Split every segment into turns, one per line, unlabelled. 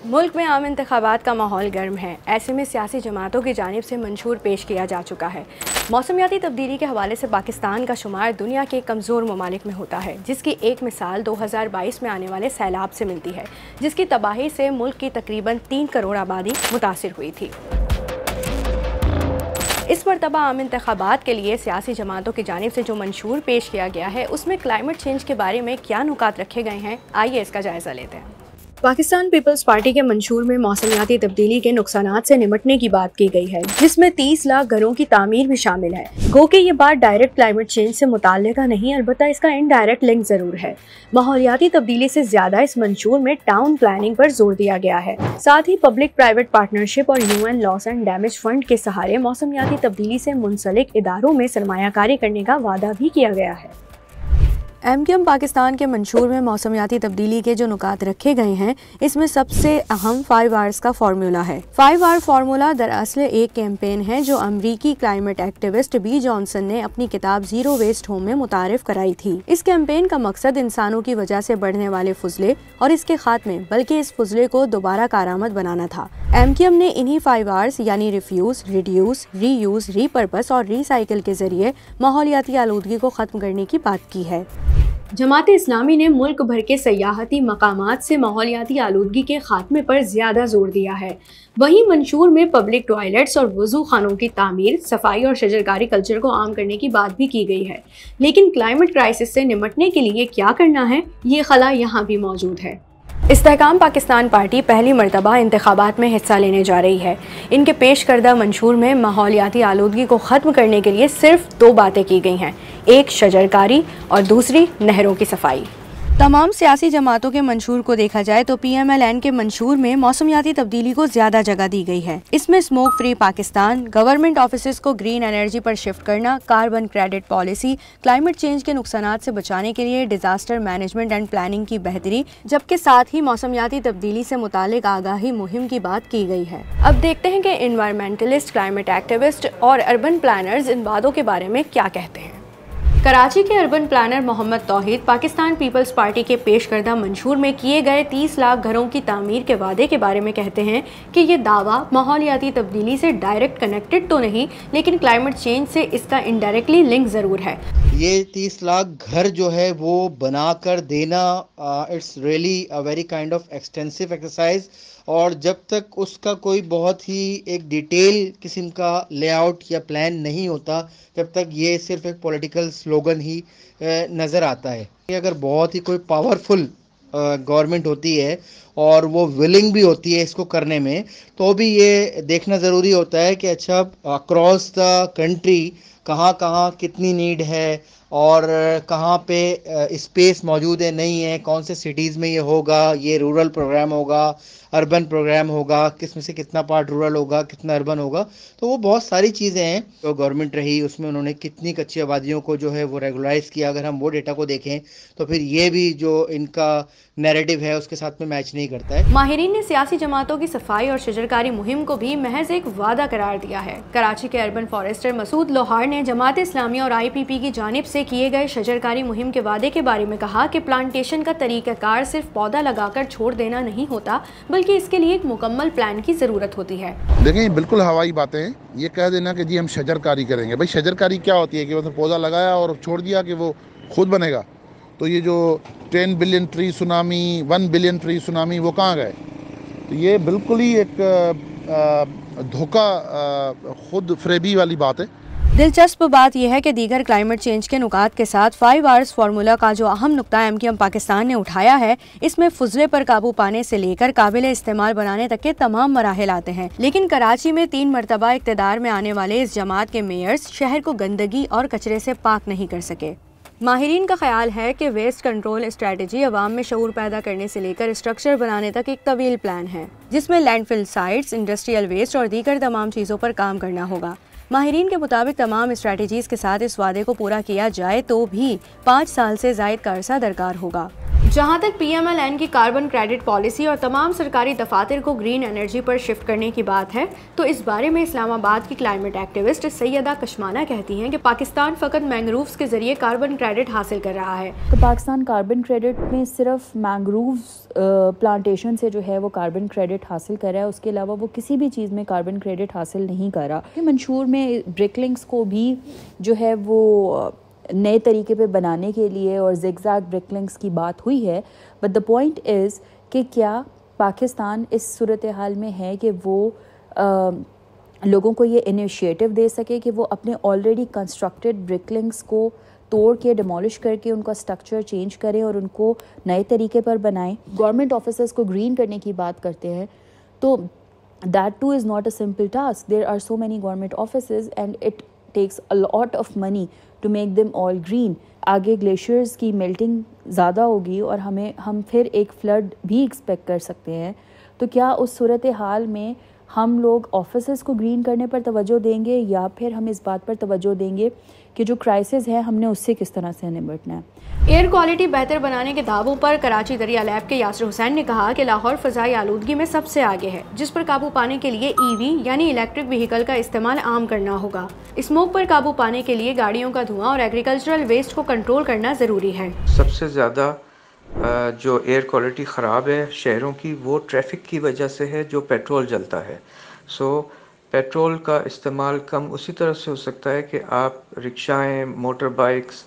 मुल्क में आम इंतखाबात का माहौल गर्म है। ऐसे में सियासी जमातों की जानिब से मंशूर पेश किया जा चुका है। मौसमियाती तब्दीली के हवाले से पाकिस्तान का शुमार दुनिया के कमज़ोर ममालिक में होता है, जिसकी एक मिसाल 2022 में आने वाले सैलाब से मिलती है, जिसकी तबाही से मुल्क की तकरीबन 3 करोड़ आबादी मुतासिर हुई थी। इस मरतबा आम इंतखाबात के लिए सियासी जमातों की जानिब से जो मंशूर पेश किया गया है, उसमें क्लाइमेट चेंज के बारे में क्या नुकात रखे गए हैं, आइए इसका जायज़ा लेते हैं। पाकिस्तान पीपल्स पार्टी के मंशूर में मौसमियाती तब्दीली के नुकसानात से निपटने की बात की गई है, जिसमें 30 लाख घरों की तामीर भी शामिल है। गो कि ये बात डायरेक्ट क्लाइमेट चेंज से मुताल्लिका नहीं, अलबत्ता इसका इनडायरेक्ट लिंक जरूर है। माहौलियाती तब्दीली से ज्यादा इस मंशूर में टाउन प्लानिंग पर जोर दिया गया है। साथ ही पब्लिक प्राइवेट पार्टनरशिप और UN loss and damage fund के सहारे मौसमियाती तब्दीली से मुंसलिक इदारों में सरमायाकारी करने का वादा भी किया गया है। MQM पाकिस्तान के मंशूर में मौसमियाती तब्दीली के जो नुकात रखे गए हैं, इसमें सबसे अहम 5 Rs का फार्मूला है। 5 R फार्मूला दरअसल एक कैंपेन है जो अमरीकी क्लाइमेट एक्टिविस्ट बी जॉनसन ने अपनी किताब ज़ीरो वेस्ट होम में मुतारिफ कराई थी। इस कैंपेन का मकसद इंसानों की वजह से बढ़ने वाले फुजले और इसके खात्मे बल्कि इस फुजले को दोबारा कारआमद बनाना था। MQM ने इन्हीं 5 Rs यानी रिफ्यूज़, रिड्यूस, रीयूज़, रीपर्पस और रीसाइकिल के जरिए माहौलियाती आलूदगी को ख़त्म करने की बात की है। जमात-ए इस्लामी ने मुल्क भर के सयाहती मकामात से माहौलियाती आलूदगी के खात्मे पर ज्यादा जोर दिया है। वहीं मंशूर में पब्लिक टॉयलेट्स और वजू खानों की तामीर, सफाई और शजरकारी कल्चर को आम करने की बात भी की गई है। लेकिन क्लाइमेट क्राइसिस से निपटने के लिए क्या करना है, ये खला यहाँ भी मौजूद है। इस्तेहकाम पाकिस्तान पार्टी पहली मरतबा इंतखाबात में हिस्सा लेने जा रही है। इनके पेश करदा मंशूर में माहौलियाती आलूदगी को ख़त्म करने के लिए सिर्फ 2 बातें की गई हैं, एक शजरकारी और दूसरी नहरों की सफाई। तमाम सियासी जमातों के मंशूर को देखा जाए तो PMLN के मंशूर में मौसमियाती तब्दीली को ज़्यादा जगह दी गई है। इसमें smoke free Pakistan, government offices को ग्रीन एनर्जी पर शिफ्ट करना, carbon credit policy, climate change के नुकसानात से बचाने के लिए डिजास्टर मैनेजमेंट एंड प्लानिंग की बेहतरी, जबकि साथ ही मौसमियाती तब्दीली से मुतालिक आगाही मुहिम की बात की गई है। अब देखते हैं कि एनवायरमेंटलिस्ट, क्लाइमेट एक्टिविस्ट और अर्बन प्लानर्स इन बातों के बारे में क्या कहते हैं। कराची के अर्बन प्लानर मोहम्मद तौहीद पाकिस्तान पीपल्स पार्टी के पेश करदा मंशूर में किए गए 30 लाख घरों की तामीर के वादे के बारे में कहते हैं कि ये दावा माहौलियाती तब्दीली से डायरेक्ट कनेक्टेड तो नहीं, लेकिन क्लाइमेट चेंज से इसका इनडायरेक्टली लिंक ज़रूर है।
ये 30 लाख घर जो है वो बना कर देना, it's really a very kind of extensive exercise, और जब तक उसका कोई बहुत ही एक डिटेल किस्म का लेआउट या प्लान नहीं होता, जब तक ये सिर्फ एक पॉलिटिकल स्लोगन ही नज़र आता है। अगर बहुत ही कोई पावरफुल गवर्नमेंट होती है और वो विलिंग भी होती है इसको करने में, तो भी ये देखना ज़रूरी होता है कि अच्छा अक्रॉस द कंट्री कहाँ कहाँ कितनी नीड है और कहाँ पे स्पेस मौजूद है, नहीं है, कौन से सिटीज़ में ये होगा, ये रूरल प्रोग्राम होगा, अर्बन प्रोग्राम होगा, किस में से कितना पार्ट रूरल होगा, कितना अर्बन होगा। तो वो बहुत सारी चीज़ें हैं। तो गवर्नमेंट रही उसमें उन्होंने कितनी कच्ची आबादियों को जो है वो रेगुलराइज किया, अगर हम वो डेटा को देखें तो फिर ये भी जो इनका नैरेटिव है उसके साथ में मैच नहीं करता है।
माहिरीन ने सियासी जमातों की सफाई और शजरकारी मुहिम को भी महज एक वादा करार दिया है। कराची के अर्बन फॉरेस्टर मसूद लोहार ने जमात इस्लामी और IPP की जानिब से किए गए शजरकारी मुहिम के वादे के बारे में कहा कि प्लांटेशन का तरीक़ाकार सिर्फ पौधा लगाकर छोड़ देना नहीं होता, बल्कि इसके लिए एक मुकम्मल प्लान की ज़रूरत होती है।
देखें, बिल्कुल हवाई बातें हैं। ये कह देना कि जी हम शजरकारी करेंगे, भाई शजरकारी क्या होती है कि मतलब पौधा लगाया और छोड़ दिया कि वो खुद बनेगा। तो ये जो 10 billion tree tsunami, 1 billion tree tsunami, वो कहाँ गए? तो ये बिल्कुल ही एक धोखा, खुद फरेबी वाली बात है।
दिलचस्प बात यह है कि दीगर क्लाइमेट चेंज के नुकात के साथ 5 Rs फार्मूला का जो अहम नुक्ता MQM पाकिस्तान ने उठाया है, इसमें फुजले पर काबू पाने से लेकर काबिल इस्तेमाल बनाने तक के तमाम मराहिल आते हैं। लेकिन कराची में 3 मरतबा इक़्तिदार में आने वाले इस जमात के मेयर्स शहर को गंदगी और कचरे से पाक नहीं कर सके। माहिरीन का ख्याल है कि वेस्ट कंट्रोल स्ट्रेटजी अवाम में शऊर पैदा करने से लेकर स्ट्रक्चर बनाने तक एक तवील प्लान है, जिसमें लैंडफिल साइट्स, इंडस्ट्रियल वेस्ट और दीगर तमाम चीज़ों पर काम करना होगा। माहिरीन के मुताबिक तमाम स्ट्रेटजीज़ के साथ इस वादे को पूरा किया जाए तो भी 5 साल से ज़ायद का अरसा दरकार होगा। जहां तक PMLN की कार्बन क्रेडिट पॉलिसी और तमाम सरकारी दफातर को ग्रीन एनर्जी पर शिफ्ट करने की बात है, तो इस बारे में इस्लामाबाद की क्लाइमेट एक्टिविस्ट सैयदा कशमाना कहती हैं कि पाकिस्तान फ़कत मैंग्रोव्स के ज़रिए कार्बन क्रेडिट हासिल कर रहा है।
तो पाकिस्तान कार्बन क्रेडिट में सिर्फ मैंग्रोव्स प्लांटेशन से जो है वो कार्बन क्रेडिट हासिल कर रहा है, उसके अलावा वो किसी भी चीज़ में कार्बन क्रेडिट हासिल नहीं कर रहा। मंशूर में ब्रिकलिंग्स को भी जो है वो नए तरीके पे बनाने के लिए और ज़िगज़ैग ब्रिकलिंग्स की बात हुई है, बट द पॉइंट इज़ कि क्या पाकिस्तान इस सूरत हाल में है कि वो लोगों को ये इनिशिएटिव दे सके कि वो अपने ऑलरेडी कंस्ट्रक्टेड ब्रिकलिंग्स को तोड़ के डिमोलिश करके उनका स्ट्रक्चर चेंज करें और उनको नए तरीके पर बनाएं। गवर्नमेंट ऑफिसर्स को ग्रीन करने की बात करते हैं, तो that too is not a simple task. There are so many government offices and it takes a lot of money to make them all green. आगे ग्लेशियर्स की मेल्टिंग ज़्यादा होगी और हम फिर एक फ्लड भी एक्सपेक्ट कर सकते हैं। तो क्या उस सूरत हाल में हम लोग ऑफिसेस को ग्रीन करने पर तवज्जो देंगे या फिर हम इस बात पर तवज्जो देंगे कि जो क्राइसिस है हमने उससे किस तरह से निपटना है।
एयर क्वालिटी बेहतर बनाने के दावों पर कराची दरिया लैब के यासिर हुसैन ने कहा कि लाहौर फ़ज़ाई आलूदगी में सबसे आगे है, जिस पर काबू पाने के लिए EV यानी इलेक्ट्रिक व्हीकल का इस्तेमाल आम करना होगा। स्मोक पर काबू पाने के लिए गाड़ियों का धुआं और एग्रीकल्चरल वेस्ट को कंट्रोल करना ज़रूरी है।
सबसे ज़्यादा जो एयर क्वालिटी ख़राब है शहरों की, वो ट्रैफिक की वजह से है जो पेट्रोल जलता है। पेट्रोल का इस्तेमाल कम उसी तरह से हो सकता है कि आप रिक्शाएँ, मोटर बाइक्स,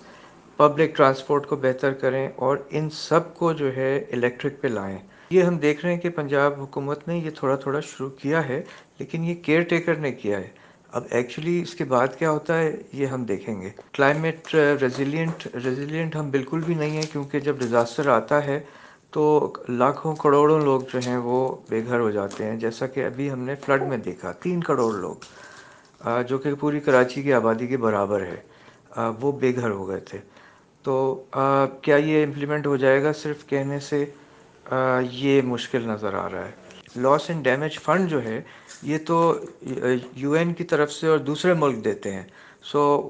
पब्लिक ट्रांसपोर्ट को बेहतर करें और इन सब को जो है इलेक्ट्रिक पे लाएं। ये हम देख रहे हैं कि पंजाब हुकूमत ने ये थोड़ा थोड़ा शुरू किया है, लेकिन ये केयर टेकर ने किया है। अब एक्चुअली इसके बाद क्या होता है ये हम देखेंगे। क्लाइमेट रेजिलिएंट हम बिल्कुल भी नहीं है, क्योंकि जब डिज़ास्टर आता है तो लाखों करोड़ों लोग जो हैं वो बेघर हो जाते हैं। जैसा कि अभी हमने फ्लड में देखा, 3 करोड़ लोग, जो कि पूरी कराची की आबादी के बराबर है, वो बेघर हो गए थे। तो क्या ये इम्प्लीमेंट हो जाएगा सिर्फ कहने से? ये मुश्किल नज़र आ रहा है। लॉस एंड डैमेज फ़ंड जो है ये तो UN की तरफ से और दूसरे मुल्क देते हैं,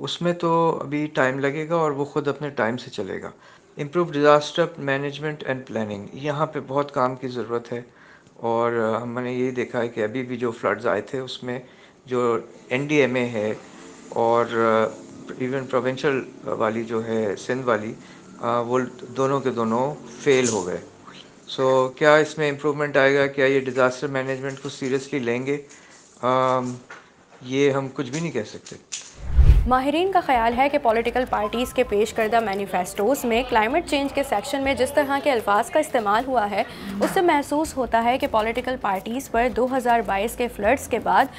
उसमें तो अभी टाइम लगेगा और वो ख़ुद अपने टाइम से चलेगा। Improve disaster management and planning, यहाँ पे बहुत काम की ज़रूरत है। और हमने यही देखा है कि अभी भी जो फ्लड्स आए थे उसमें जो NDMA है और इवन प्रोविंशियल वाली जो है सिंध वाली, वो दोनों के दोनों फेल हो गए। क्या इसमें इम्प्रूवमेंट आएगा? क्या ये डिज़ास्टर मैनेजमेंट को सीरियसली लेंगे? ये हम कुछ भी नहीं कह सकते।
माहिरीन का ख्याल है कि पॉलिटिकल पार्टीज़ के पेश करदा मैनिफेस्टोज़ में क्लाइमेट चेंज के सेक्शन में जिस तरह के अल्फाज का इस्तेमाल हुआ है, उससे महसूस होता है कि पॉलिटिकल पार्टीज़ पर 2022 के फ्लड्स के बाद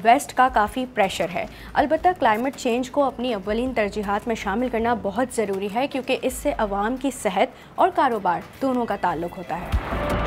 वेस्ट का काफ़ी प्रेशर है। अलबत्ता क्लाइमेट चेंज को अपनी अव्वलीन तरजीहात में शामिल करना बहुत ज़रूरी है, क्योंकि इससे अवाम की सेहत और कारोबार दोनों का ताल्लुक़ होता है।